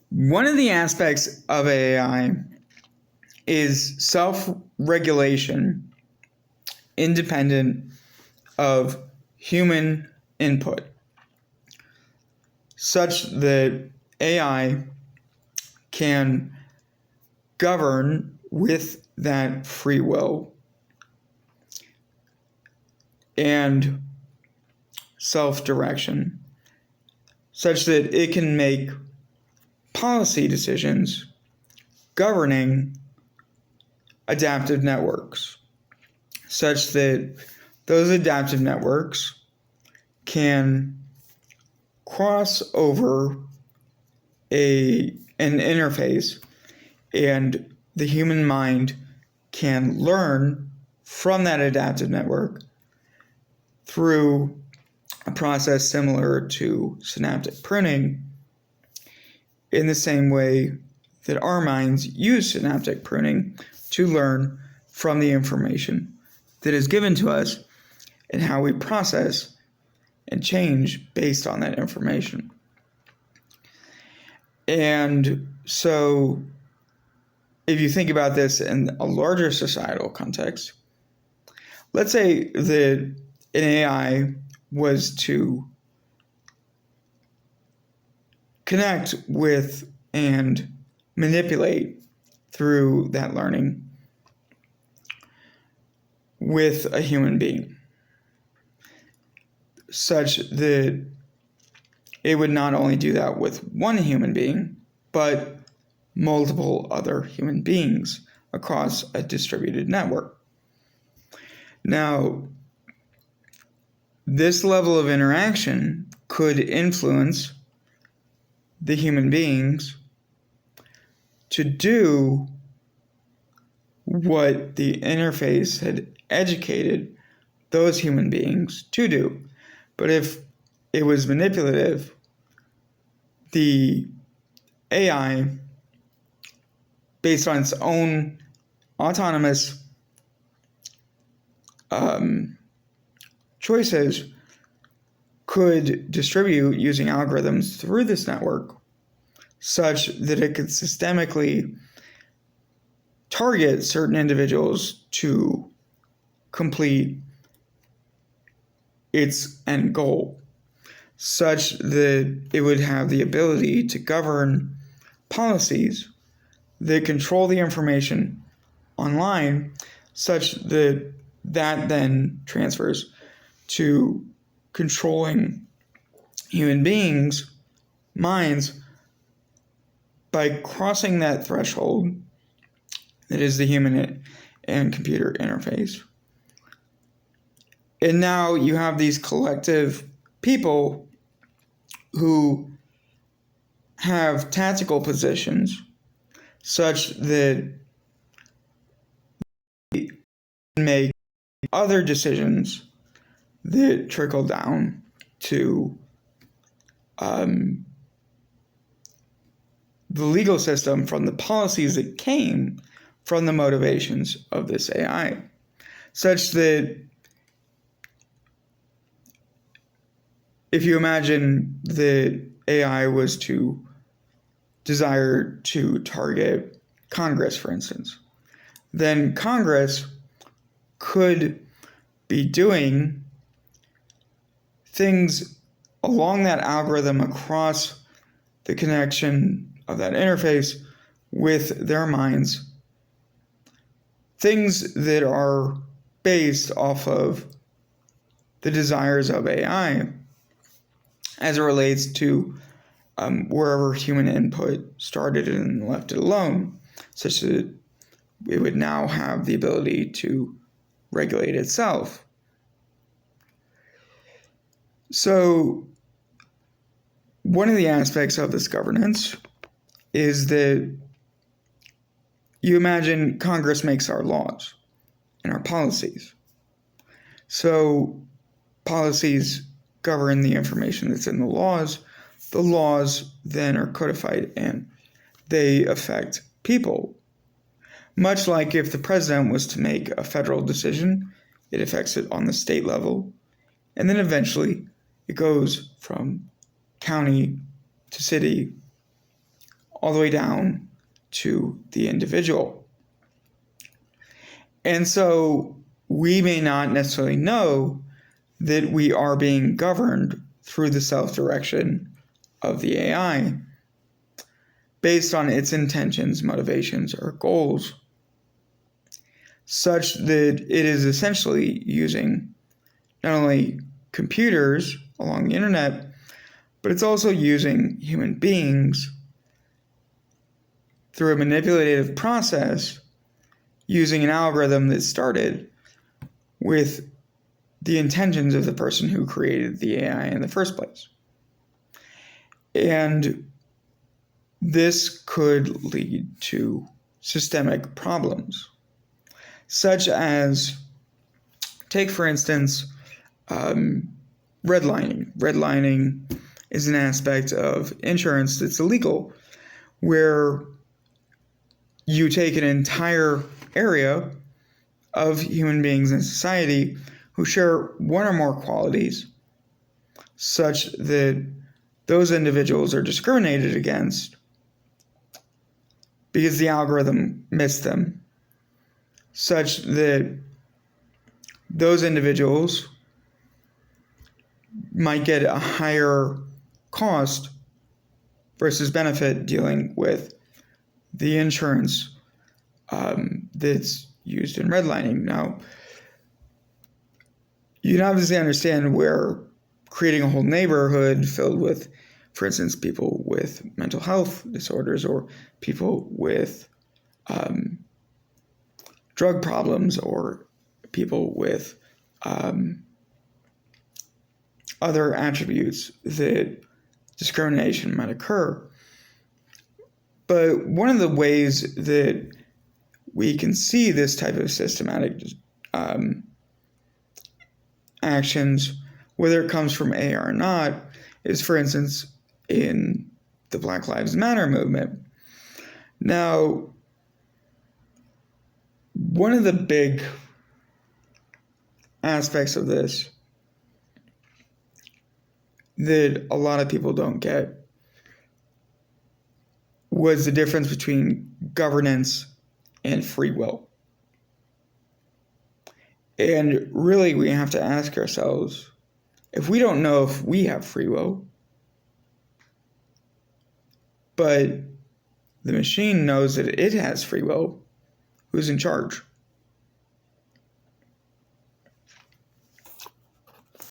One of the aspects of AI is self-regulation independent of human input, such that AI can govern with that free will and self-direction, such that it can make policy decisions governing adaptive networks, such that those adaptive networks can cross over an interface, and the human mind can learn from that adaptive network through a process similar to synaptic pruning, in the same way that our minds use synaptic pruning to learn from the information that is given to us and how we process and change based on that information. And so if you think about this in a larger societal context, let's say that an AI was to connect with and manipulate through that learning with a human being, such that it would not only do that with one human being, but multiple other human beings across a distributed network. Now, this level of interaction could influence the human beings to do what the interface had educated those human beings to do. But if it was manipulative, the AI, based on its own autonomous choices, could distribute using algorithms through this network such that it could systemically target certain individuals to complete its end goal, such that it would have the ability to govern policies that control the information online, such that that then transfers to controlling human beings' minds by crossing that threshold that is the human and computer interface. And now you have these collective people who have tactical positions such that they make other decisions that trickle down to the legal system from the policies that came from the motivations of this AI, such that if you imagine that AI was to desire to target Congress, for instance, then Congress could be doing things along that algorithm across the connection of that interface with their minds, things that are based off of the desires of AI as it relates to wherever human input started and left it alone, such that it would now have the ability to regulate itself. So one of the aspects of this governance is that you imagine Congress makes our laws and our policies. So policies govern the information that's in the laws. The laws then are codified and they affect people. Much like if the president was to make a federal decision, it affects it on the state level. And then eventually it goes from county to city all the way down to the individual. And so we may not necessarily know that we are being governed through the self-direction of the AI based on its intentions, motivations, or goals, such that it is essentially using not only computers along the internet, but it's also using human beings through a manipulative process using an algorithm that started with the intentions of the person who created the AI in the first place. And this could lead to systemic problems, such as, take for instance, redlining. Redlining is an aspect of insurance that's illegal, where you take an entire area of human beings in society who share one or more qualities, such that those individuals are discriminated against because the algorithm missed them, such that those individuals might get a higher cost versus benefit dealing with the insurance that's used in redlining. Now, you can obviously understand where creating a whole neighborhood filled with, for instance, people with mental health disorders or people with drug problems or people with other attributes that discrimination might occur. But one of the ways that we can see this type of systematic actions, whether it comes from AI or not, is, for instance, in the Black Lives Matter movement. Now, one of the big aspects of this that a lot of people don't get was the difference between governance and free will. And really, we have to ask ourselves, if we don't know if we have free will, but the machine knows that it has free will, who's in charge?